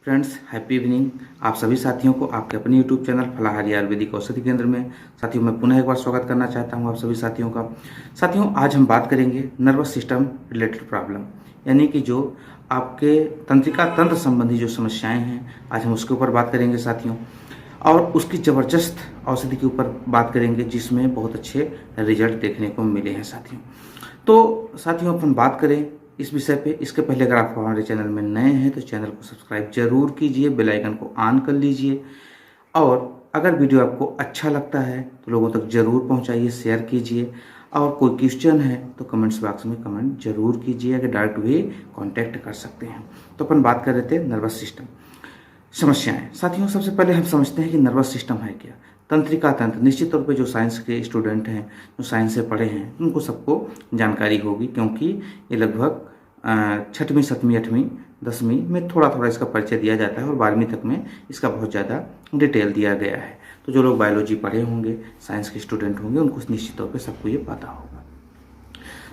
Friends, happy evening. आप सभी साथियों को आपके अपने यूट्यूब चैनल फलाहारी आयुर्वेदिक औषधि केंद्र में साथियों मैं पुनः एक बार स्वागत करना चाहता हूं आप सभी साथियों का। साथियों, आज हम बात करेंगे नर्वस सिस्टम रिलेटेड प्रॉब्लम, यानी कि जो आपके तंत्रिका तंत्र संबंधी जो समस्याएं हैं, आज हम उसके ऊपर बात करेंगे साथियों। और उसकी ज़बरदस्त औषधि के ऊपर बात करेंगे जिसमें बहुत अच्छे रिजल्ट देखने को मिले हैं साथियों। तो साथियों, अपन बात करें इस विषय पे, इसके पहले अगर आप हमारे चैनल में नए हैं तो चैनल को सब्सक्राइब जरूर कीजिए, बेल आइकन को ऑन कर लीजिए। और अगर वीडियो आपको अच्छा लगता है तो लोगों तक जरूर पहुंचाइए, शेयर कीजिए। और कोई क्वेश्चन है तो कमेंट्स बॉक्स में कमेंट जरूर कीजिए, अगर डायरेक्ट भी कांटेक्ट कर सकते हैं। तो अपन बात कर रहे थे नर्वस सिस्टम समस्याएं। साथियों, सबसे पहले हम समझते हैं कि नर्वस सिस्टम है क्या। तंत्रिका तंत्र, निश्चित तौर पे जो साइंस के स्टूडेंट हैं, जो साइंस से पढ़े हैं, उनको सबको जानकारी होगी, क्योंकि ये लगभग छठवीं, सातवीं, आठवीं, 10वीं में थोड़ा थोड़ा इसका परिचय दिया जाता है और 12वीं तक में इसका बहुत ज़्यादा डिटेल दिया गया है। तो जो लोग बायोलॉजी पढ़े होंगे, साइंस के स्टूडेंट होंगे, उनको निश्चित तौर पर सबको ये पता होगा।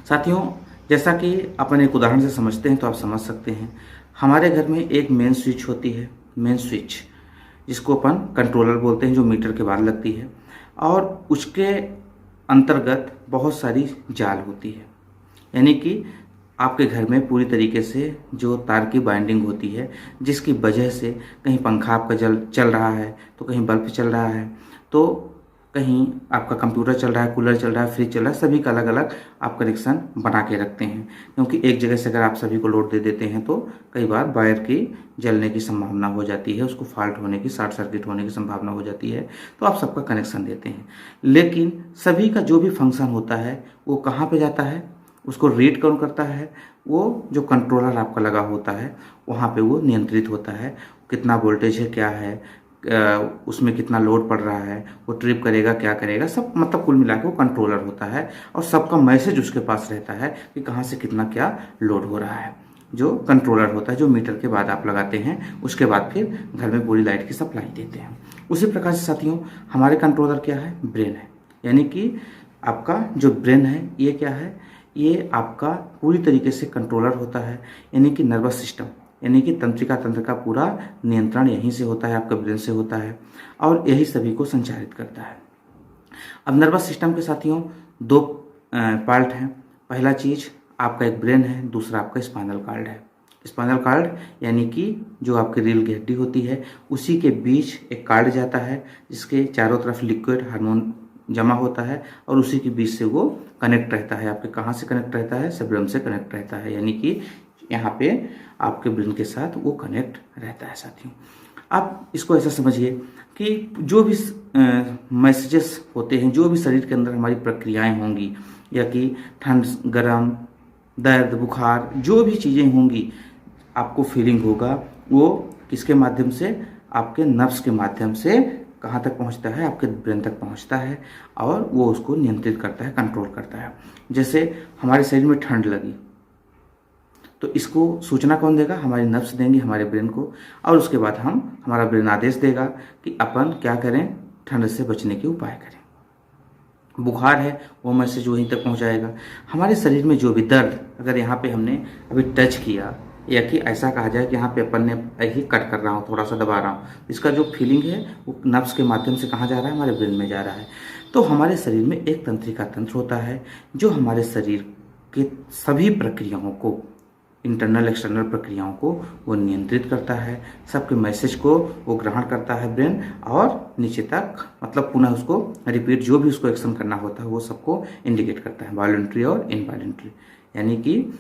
साथियों, जैसा कि अपन एक उदाहरण से समझते हैं तो आप समझ सकते हैं। हमारे घर में एक मेन स्विच होती है, मेन स्विच जिसको अपन कंट्रोलर बोलते हैं, जो मीटर के बाद लगती है, और उसके अंतर्गत बहुत सारी जाल होती है। यानी कि आपके घर में पूरी तरीके से जो तार की बाइंडिंग होती है, जिसकी वजह से कहीं पंखा आपका चल रहा है, तो कहीं बल्ब चल रहा है, तो कहीं आपका कंप्यूटर चल रहा है, कूलर चल रहा है, फ्रिज चल रहा है, सभी का अलग अलग आप कनेक्शन बना के रखते हैं। क्योंकि एक जगह से अगर आप सभी को लोड दे देते हैं तो कई बार वायर की जलने की संभावना हो जाती है, उसको फॉल्ट होने की, शॉर्ट सर्किट होने की संभावना हो जाती है, तो आप सबका कनेक्शन देते हैं। लेकिन सभी का जो भी फंक्शन होता है वो कहाँ पे जाता है, उसको रीड कौन करता है? वो जो कंट्रोलर आपका लगा होता है वहाँ पे वो नियंत्रित होता है। कितना वोल्टेज है, क्या है, उसमें कितना लोड पड़ रहा है, वो ट्रिप करेगा, क्या करेगा, सब मतलब कुल मिला के वो कंट्रोलर होता है। और सबका मैसेज उसके पास रहता है कि कहाँ से कितना क्या लोड हो रहा है। जो कंट्रोलर होता है, जो मीटर के बाद आप लगाते हैं, उसके बाद फिर घर में पूरी लाइट की सप्लाई देते हैं। उसी प्रकार से साथियों, हमारे कंट्रोलर क्या है? ब्रेन है। यानी कि आपका जो ब्रेन है ये क्या है? ये आपका पूरी तरीके से कंट्रोलर होता है, यानी कि नर्वस सिस्टम, यानी कि तंत्रिका तंत्र का पूरा नियंत्रण यहीं से होता है, आपके ब्रेन से होता है, और यही सभी को संचालित करता है। अब नर्वस सिस्टम के साथियों दो पार्ट हैं। पहला चीज आपका एक ब्रेन है, दूसरा आपका स्पाइनल कार्ड है। स्पाइनल कार्ड यानी कि जो आपकी रीढ़ की हड्डी होती है, उसी के बीच एक कार्ड जाता है जिसके चारों तरफ लिक्विड हार्मोन जमा होता है, और उसी के बीच से वो कनेक्ट रहता है। आपके कहाँ से कनेक्ट रहता है? सेब्रम से कनेक्ट रहता है, यानी कि यहाँ पे आपके ब्रेन के साथ वो कनेक्ट रहता है साथियों। आप इसको ऐसा समझिए कि जो भी मैसेजेस होते हैं, जो भी शरीर के अंदर हमारी प्रक्रियाएं होंगी, या कि ठंड, गर्म, दर्द, बुखार, जो भी चीज़ें होंगी, आपको फीलिंग होगा, वो किसके माध्यम से? आपके नर्व्स के माध्यम से कहाँ तक पहुँचता है? आपके ब्रेन तक पहुँचता है, और वो उसको नियंत्रित करता है, कंट्रोल करता है। जैसे हमारे शरीर में ठंड लगी तो इसको सूचना कौन देगा? हमारी नर्व्स देंगी हमारे ब्रेन को, और उसके बाद हमारा ब्रेन आदेश देगा कि अपन क्या करें? ठंड से बचने के उपाय करें। बुखार है, वो मैसेज वहीं तक पहुंचाएगा। हमारे शरीर में जो भी दर्द, अगर यहाँ पे हमने अभी टच किया, या कि ऐसा कहा जाए कि यहाँ पे अपन ने ही कट कर रहा हूँ, थोड़ा सा दबा रहा हूँ, इसका जो फीलिंग है वो नर्व्स के माध्यम से कहाँ जा रहा है? हमारे ब्रेन में जा रहा है। तो हमारे शरीर में एक तंत्रिका तंत्र होता है जो हमारे शरीर के सभी प्रक्रियाओं को, इंटरनल एक्सटर्नल प्रक्रियाओं को वो नियंत्रित करता है। सबके मैसेज को वो ग्रहण करता है ब्रेन, और नीचे तक मतलब पुनः उसको रिपीट, जो भी उसको एक्शन करना होता है वो सबको इंडिकेट करता है, वॉलंटरी और इनवॉलंटरी, यानी कि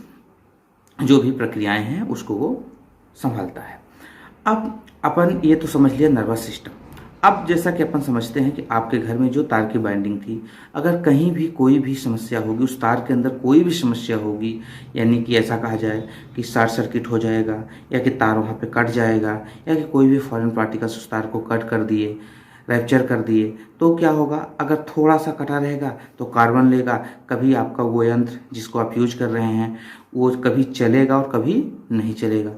जो भी प्रक्रियाएं हैं उसको वो संभालता है। अब अपन ये तो समझ लिया नर्वस सिस्टम। अब जैसा कि अपन समझते हैं कि आपके घर में जो तार की बाइंडिंग थी, अगर कहीं भी कोई भी समस्या होगी, उस तार के अंदर कोई भी समस्या होगी, यानी कि ऐसा कहा जाए कि शॉर्ट सर्किट हो जाएगा, या कि तार वहाँ पे कट जाएगा, या कि कोई भी फॉरेन पार्टिकल्स उस तार को कट कर दिए, रैप्चर कर दिए, तो क्या होगा? अगर थोड़ा सा कटा रहेगा तो कार्बन लेगा, कभी आपका वो यंत्र जिसको आप यूज कर रहे हैं वो कभी चलेगा और कभी नहीं चलेगा।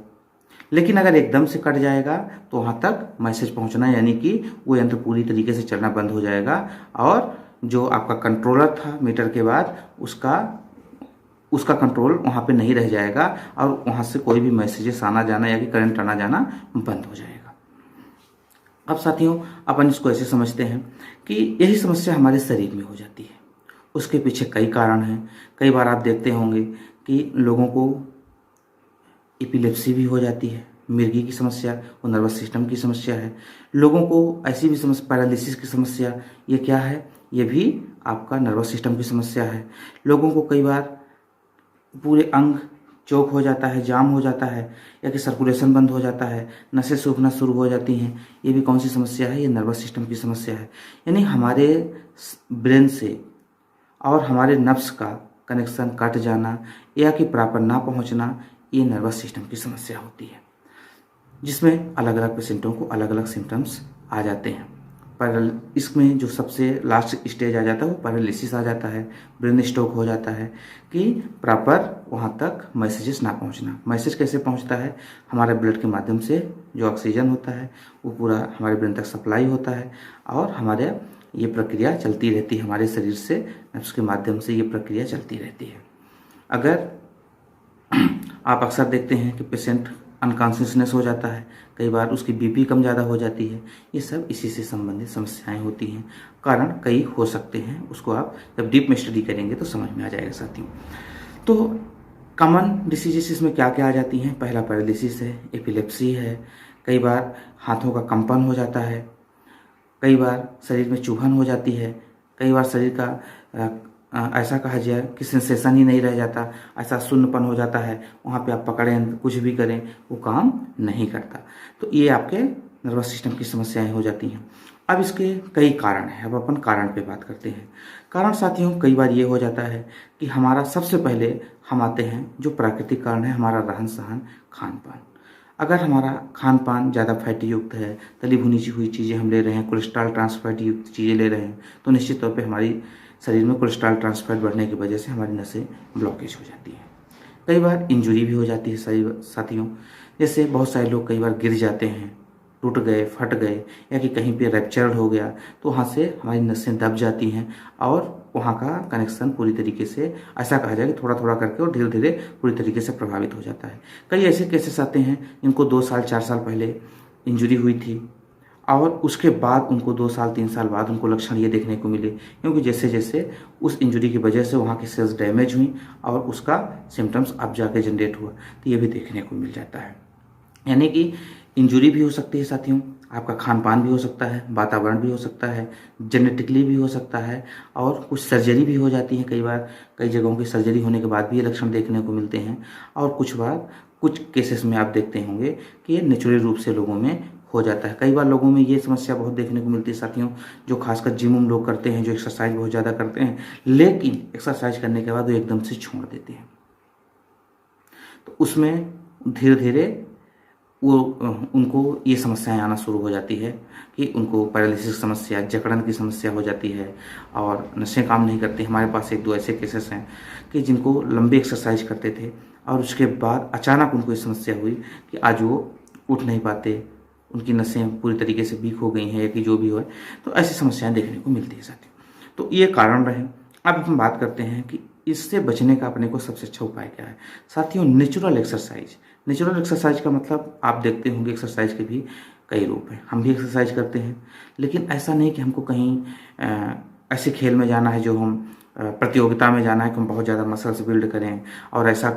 लेकिन अगर एकदम से कट जाएगा तो वहाँ तक मैसेज पहुँचना, यानी कि वो यंत्र पूरी तरीके से चलना बंद हो जाएगा, और जो आपका कंट्रोलर था मीटर के बाद, उसका उसका कंट्रोल वहाँ पे नहीं रह जाएगा और वहाँ से कोई भी मैसेजेस आना जाना या कि करंट आना जाना बंद हो जाएगा। अब साथियों, अपन इसको ऐसे समझते हैं कि यही समस्या हमारे शरीर में हो जाती है। उसके पीछे कई कारण हैं। कई बार आप देखते होंगे कि लोगों को एपिलेप्सी भी हो जाती है, मिर्गी की समस्या, वो नर्वस सिस्टम की समस्या है। लोगों को ऐसी भी समस्या, पैरालिसिस की समस्या, ये क्या है? ये भी आपका नर्वस सिस्टम की समस्या है। लोगों को कई बार पूरे अंग चौक हो जाता है, जाम हो जाता है, या कि सर्कुलेशन बंद हो जाता है, नसें सूखना शुरू हो जाती हैं। ये भी कौन सी समस्या है? ये नर्वस सिस्टम की समस्या है। यानी हमारे ब्रेन से और हमारे नर्व्स का कनेक्शन कट जाना या कि प्रॉपर ना पहुंचना, ये नर्वस सिस्टम की समस्या होती है, जिसमें अलग अलग पेशेंटों को अलग अलग सिम्टम्स आ जाते हैं। इसमें जो सबसे लास्ट स्टेज आ जाता है वो पैरालिसिस आ जाता है, ब्रेन स्ट्रोक हो जाता है कि प्रॉपर वहाँ तक मैसेजेस ना पहुँचना। मैसेज कैसे पहुँचता है? हमारे ब्लड के माध्यम से जो ऑक्सीजन होता है वो पूरा हमारे ब्रेन तक सप्लाई होता है और हमारे ये प्रक्रिया चलती रहती है। हमारे शरीर से नर्व्स के माध्यम से ये प्रक्रिया चलती रहती है। अगर आप अक्सर देखते हैं कि पेशेंट अनकॉन्शियसनेस हो जाता है, कई बार उसकी बीपी कम ज़्यादा हो जाती है, ये सब इसी से संबंधित समस्याएं होती हैं। कारण कई हो सकते हैं, उसको आप जब डीप में स्टडी करेंगे तो समझ में आ जाएगा साथियों। तो कॉमन डिसीजेस इसमें क्या क्या आ जाती हैं? पहला पैरालिसिस है, एपिलेप्सी है, कई बार हाथों का कंपन हो जाता है, कई बार शरीर में चुभन हो जाती है, कई बार शरीर का ऐसा कहा जाए कि सेंसेशन ही नहीं रह जाता, ऐसा शून्यपन हो जाता है, वहाँ पे आप पकड़ें कुछ भी करें वो काम नहीं करता। तो ये आपके नर्वस सिस्टम की समस्याएं हो जाती हैं। अब इसके कई कारण हैं। अब अपन कारण पे बात करते हैं। कारण साथियों कई बार ये हो जाता है कि हमारा सबसे पहले हम आते हैं जो प्राकृतिक कारण है, हमारा रहन सहन, खान पान। अगर हमारा खान पान ज़्यादा फैटी युक्त है, तली भुनी हुई चीज़ें हम ले रहे हैं, कोलेस्ट्रॉल ट्रांसफैट युक्त चीज़ें ले रहे हैं, तो निश्चित तौर पे हमारी शरीर में कोलेस्ट्रॉल ट्रांसफर बढ़ने की वजह से हमारी नसें ब्लॉकेज हो जाती हैं। कई बार इंजरी भी हो जाती है साथियों। जैसे बहुत सारे लोग कई बार गिर जाते हैं, टूट गए, फट गए, या कि कहीं पे रैप्चर हो गया तो वहाँ से हमारी नसें दब जाती हैं और वहाँ का कनेक्शन पूरी तरीके से, ऐसा कहा जाए कि थोड़ा थोड़ा करके और धीरे धीरे पूरी तरीके से प्रभावित हो जाता है। कई ऐसे केसेस आते हैं जिनको 2 साल 4 साल पहले इंजरी हुई थी और उसके बाद उनको 2 साल 3 साल बाद उनको लक्षण ये देखने को मिले, क्योंकि जैसे जैसे उस इंजरी की वजह से वहाँ की सेल्स डैमेज हुई और उसका सिम्टम्स अब जाके जनरेट हुआ, तो ये भी देखने को मिल जाता है। यानी कि इंजरी भी हो सकती है साथियों, आपका खान पान भी हो सकता है, वातावरण भी हो सकता है, जेनेटिकली भी हो सकता है, और कुछ सर्जरी भी हो जाती है। कई बार कई जगहों की सर्जरी होने के बाद भी ये लक्षण देखने को मिलते हैं। और कुछ केसेस में आप देखते होंगे कि ये नेचुरल रूप से लोगों में हो जाता है। कई बार लोगों में ये समस्या बहुत देखने को मिलती है साथियों, जो खासकर जिम उम लोग करते हैं, जो एक्सरसाइज बहुत ज़्यादा करते हैं, लेकिन एक्सरसाइज करने के बाद वो एकदम से छोड़ देते हैं, तो उसमें धीरे धीरे वो उनको ये समस्याएं आना शुरू हो जाती है कि उनको पैरालिसिस समस्या, जकड़न की समस्या हो जाती है और नसें काम नहीं करती। हमारे पास 1-2 ऐसे केसेस हैं कि जिनको लंबी एक्सरसाइज करते थे और उसके बाद अचानक उनको ये समस्या हुई कि आज वो उठ नहीं पाते, उनकी नसें पूरी तरीके से वीक हो गई हैं या कि जो भी हो, तो ऐसी समस्याएं देखने को मिलती है साथियों। तो ये कारण रहे। अब हम बात करते हैं कि इससे बचने का अपने को सबसे अच्छा उपाय क्या है साथियों? Natural exercise. नेचुरल एक्सरसाइज का मतलब आप देखते होंगे एक्सरसाइज के भी कई रूप हैं। हम भी एक्सरसाइज करते हैं, लेकिन ऐसा नहीं कि हमको कहीं ऐसे खेल में जाना है जो हम प्रतियोगिता में जाना है कि हम बहुत ज़्यादा मसल्स बिल्ड करें और ऐसा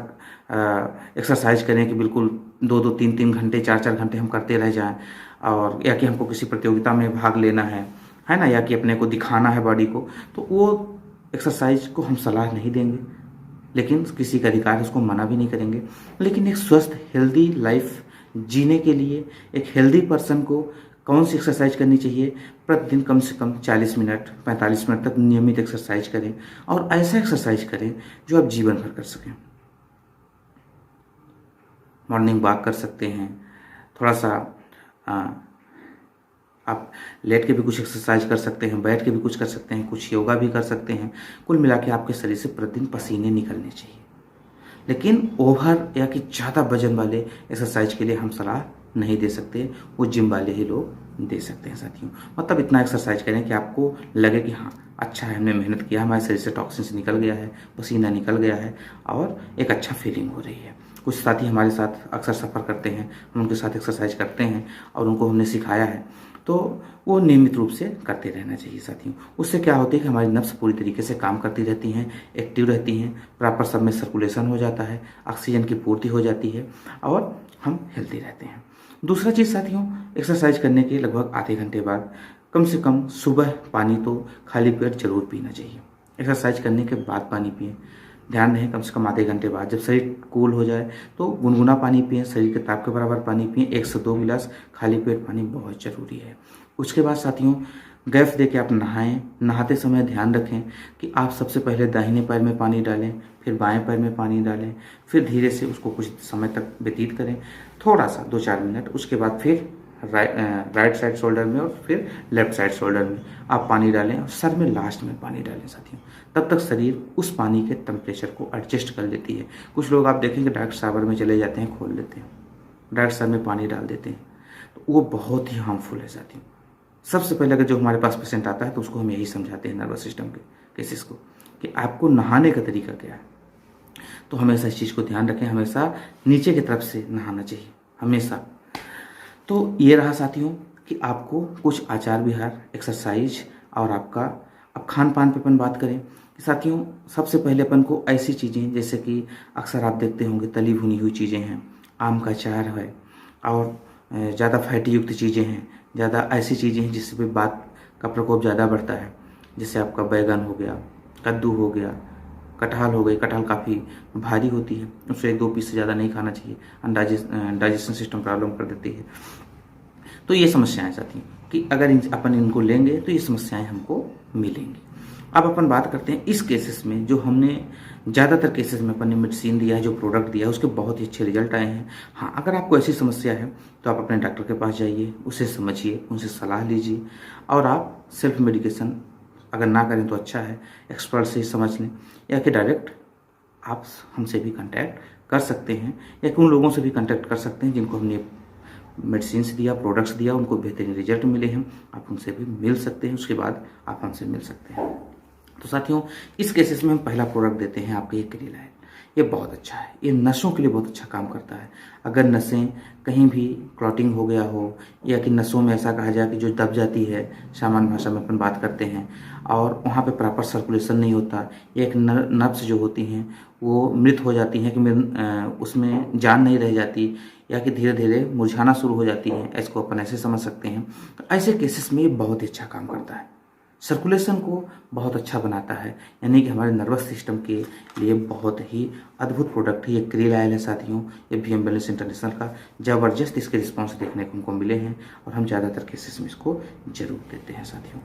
एक्सरसाइज करें कि बिल्कुल 2-2, 3-3 घंटे, 4-4 घंटे हम करते रह जाएं, और या कि हमको किसी प्रतियोगिता में भाग लेना है ना, या कि अपने को दिखाना है बॉडी को, तो वो एक्सरसाइज को हम सलाह नहीं देंगे, लेकिन किसी का अधिकार है, उसको मना भी नहीं करेंगे। लेकिन एक स्वस्थ हेल्दी लाइफ जीने के लिए एक हेल्दी पर्सन को कौन सी एक्सरसाइज करनी चाहिए? प्रतिदिन कम से कम 40 मिनट 45 मिनट तक नियमित एक्सरसाइज करें, और ऐसा एक्सरसाइज करें जो आप जीवन भर कर सकें। मॉर्निंग वॉक कर सकते हैं, थोड़ा सा आप लेट के भी कुछ एक्सरसाइज कर सकते हैं, बैठ के भी कुछ कर सकते हैं, कुछ योगा भी कर सकते हैं। कुल मिला के आपके शरीर से प्रतिदिन पसीने निकलने चाहिए, लेकिन ओवर या कि ज़्यादा वजन वाले एक्सरसाइज के लिए हम सलाह नहीं दे सकते, वो जिम वाले ही लोग दे सकते हैं साथियों। मतलब इतना एक्सरसाइज करें कि आपको लगे कि हाँ अच्छा है, हमने मेहनत किया, हमारे शरीर से टॉक्सिन्स निकल गया है, पसीना निकल गया है और एक अच्छा फीलिंग हो रही है। कुछ साथी हमारे साथ अक्सर सफ़र करते हैं, हम उनके साथ एक्सरसाइज करते हैं और उनको हमने सिखाया है, तो वो नियमित रूप से करते रहना चाहिए साथियों। उससे क्या होता है कि हमारी नब्स पूरी तरीके से काम करती रहती हैं, एक्टिव रहती हैं, प्रॉपर सब में सर्कुलेशन हो जाता है, ऑक्सीजन की पूर्ति हो जाती है और हम हेल्दी रहते हैं। दूसरा चीज़ साथियों, एक्सरसाइज करने के लगभग आधे घंटे बाद कम से कम सुबह पानी तो खाली पेट जरूर पीना चाहिए। एक्सरसाइज करने के बाद पानी पिएं, ध्यान रहे कम से कम आधे घंटे बाद। जब शरीर कूल हो जाए तो गुनगुना पानी पिएं, शरीर के ताप के बराबर पानी पिएं, 1 से 2 गिलास खाली पेट पानी बहुत ज़रूरी है। उसके बाद साथियों गैप दे के आप नहाएं। नहाते समय ध्यान रखें कि आप सबसे पहले दाहिने पैर में पानी डालें, फिर बाएं पैर में पानी डालें, फिर धीरे से उसको कुछ समय तक व्यतीत करें, थोड़ा सा 2-4 मिनट। उसके बाद फिर राइट साइड शोल्डर में और फिर लेफ्ट साइड शोल्डर में आप पानी डालें और सर में लास्ट में पानी डालें साथियों। तब तक शरीर उस पानी के टेम्परेचर को एडजस्ट कर लेती है। कुछ लोग आप देखेंगे डायरेक्ट शावर में चले जाते हैं, खोल लेते हैं, डायरेक्ट सर में पानी डाल देते हैं, तो वो बहुत ही हार्मफुल है साथियों। सबसे पहले अगर जो हमारे पास पेशेंट आता है तो उसको हम यही समझाते हैं नर्वस सिस्टम के केसेस को कि आपको नहाने का तरीका क्या है। तो हमेशा इस चीज़ को ध्यान रखें, हमेशा नीचे की तरफ से नहाना चाहिए हमेशा। तो ये रहा साथियों कि आपको कुछ आचार विहार, एक्सरसाइज और आपका अब खान पान पे अपन बात करें साथियों। सबसे पहले अपन को ऐसी चीज़ें जैसे कि अक्सर आप देखते होंगे तली भुनी हुई चीज़ें हैं, आम का अचार है और ज़्यादा फैटी युक्त चीज़ें हैं, ज़्यादा ऐसी चीज़ें हैं जिससे बात का प्रकोप ज़्यादा बढ़ता है। जैसे आपका बैगन हो गया, कद्दू हो गया, कटहल हो गई। कटहल काफ़ी भारी होती है, उससे 1-2 पीस से ज़्यादा नहीं खाना चाहिए, डाइजेशन सिस्टम प्रॉब्लम कर देती है। तो ये समस्याएं साथी कि अगर अपन इनको लेंगे तो ये समस्याएं हमको मिलेंगी। अब अपन बात करते हैं इस केसेस में जो हमने ज़्यादातर केसेस में अपन ने मेडिसिन दिया है, जो प्रोडक्ट दिया है उसके बहुत ही अच्छे रिजल्ट आए हैं। हाँ, अगर आपको ऐसी समस्या है तो आप अपने डॉक्टर के पास जाइए, उसे समझिए, उनसे सलाह लीजिए और आप सेल्फ मेडिकेशन अगर ना करें तो अच्छा है, एक्सपर्ट से ही समझ लें, या कि डायरेक्ट आप हमसे भी कांटेक्ट कर सकते हैं या कि उन लोगों से भी कांटेक्ट कर सकते हैं जिनको हमने मेडिसिन दिया, प्रोडक्ट्स दिया, उनको बेहतरीन रिजल्ट मिले हैं। आप उनसे भी मिल सकते हैं, उसके बाद आप हमसे मिल सकते हैं। तो साथियों इस केसेस में हम पहला प्रोडक्ट देते हैं आपके ये क्रिलाइन। ये बहुत अच्छा है, ये नसों के लिए बहुत अच्छा काम करता है। अगर नसें कहीं भी क्लॉटिंग हो गया हो या कि नसों में ऐसा कहा जाए कि जो दब जाती है, सामान्य भाषा में अपन बात करते हैं, और वहाँ पे प्रॉपर सर्कुलेशन नहीं होता, एक नर्व्स जो होती हैं वो मृत हो जाती हैं कि उसमें जान नहीं रह जाती या कि धीरे धीरे मुरझाना शुरू हो जाती है, इसको अपन ऐसे समझ सकते हैं। तो ऐसे केसेस में ये बहुत ही अच्छा काम करता है, सर्कुलेशन को बहुत अच्छा बनाता है, यानी कि हमारे नर्वस सिस्टम के लिए बहुत ही अद्भुत प्रोडक्ट है ये क्रिलाइन है साथियों। ये VM वेलनेस इंटरनेशनल का ज़बरदस्त इसके रिस्पॉन्स देखने को हमको मिले हैं और हम ज़्यादातर केसेस में इसको जरूर देते हैं साथियों।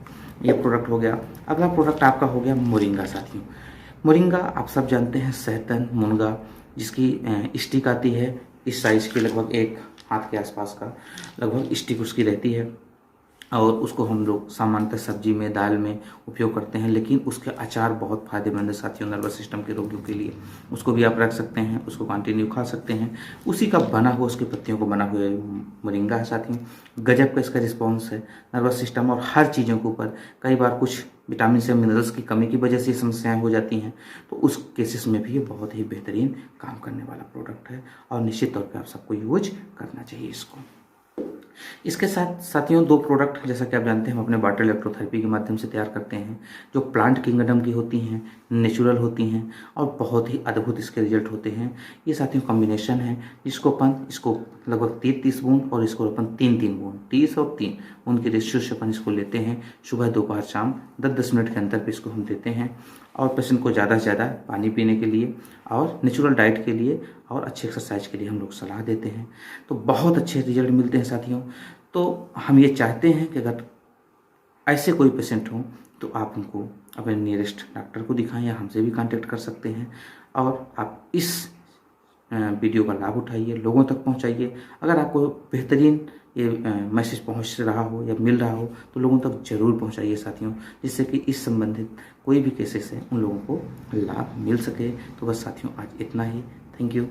ये प्रोडक्ट हो गया। अगला प्रोडक्ट आपका हो गया मोरिंगा साथियों। मोरिंगा आप सब जानते हैं, सहतन मुनगा, जिसकी स्टिक आती है इस साइज़ की, लगभग 1 हाथ के आसपास का लगभग स्टिक उसकी रहती है और उसको हम लोग सामान्यतः सब्जी में, दाल में उपयोग करते हैं। लेकिन उसके अचार बहुत फायदेमंद है साथियों नर्वस सिस्टम के रोगियों के लिए। उसको भी आप रख सकते हैं, उसको कंटिन्यू खा सकते हैं। उसी का बना हुआ, उसकी पत्तियों को बना हुआ मोरिंगा है साथियों। गजब का इसका रिस्पॉन्स है नर्वस सिस्टम और हर चीज़ों के ऊपर। कई बार कुछ विटामिन से मिनरल्स की कमी की वजह से समस्याएं हो जाती हैं, तो उस केसेस में भी ये बहुत ही बेहतरीन काम करने वाला प्रोडक्ट है और निश्चित तौर पे आप सबको यूज करना चाहिए इसको। इसके साथ साथियों 2 प्रोडक्ट जैसा कि आप जानते हैं हम अपने वाटर इलेक्ट्रोथेरेपी के माध्यम से तैयार करते हैं, जो प्लांट किंगडम की होती हैं, नेचुरल होती हैं और बहुत ही अद्भुत इसके रिजल्ट होते हैं। ये साथियों कॉम्बिनेशन है जिसको अपन इसको लगभग 30 बूंद और इसको अपन 3 बूंद, 30 और 3 बूंद के रेशियो से अपन इसको लेते हैं। सुबह, दोपहर, शाम 10-10 मिनट के अंतर पे इसको हम देते हैं और पेशेंट को ज़्यादा से ज़्यादा पानी पीने के लिए और नेचुरल डाइट के लिए और अच्छी एक्सरसाइज के लिए हम लोग सलाह देते हैं। तो बहुत अच्छे रिजल्ट मिलते हैं साथियों। तो हम ये चाहते हैं कि अगर ऐसे कोई पेशेंट हो तो आप उनको अपने नियरेस्ट डॉक्टर को दिखाएं या हमसे भी कांटेक्ट कर सकते हैं और आप इस वीडियो का लाभ उठाइए, लोगों तक पहुंचाइए। अगर आपको बेहतरीन ये मैसेज पहुंच रहा हो या मिल रहा हो तो लोगों तक जरूर पहुंचाइए साथियों, जिससे कि इस संबंधित कोई भी केसेस है उन लोगों को लाभ मिल सके। तो बस साथियों आज इतना ही। Thank you.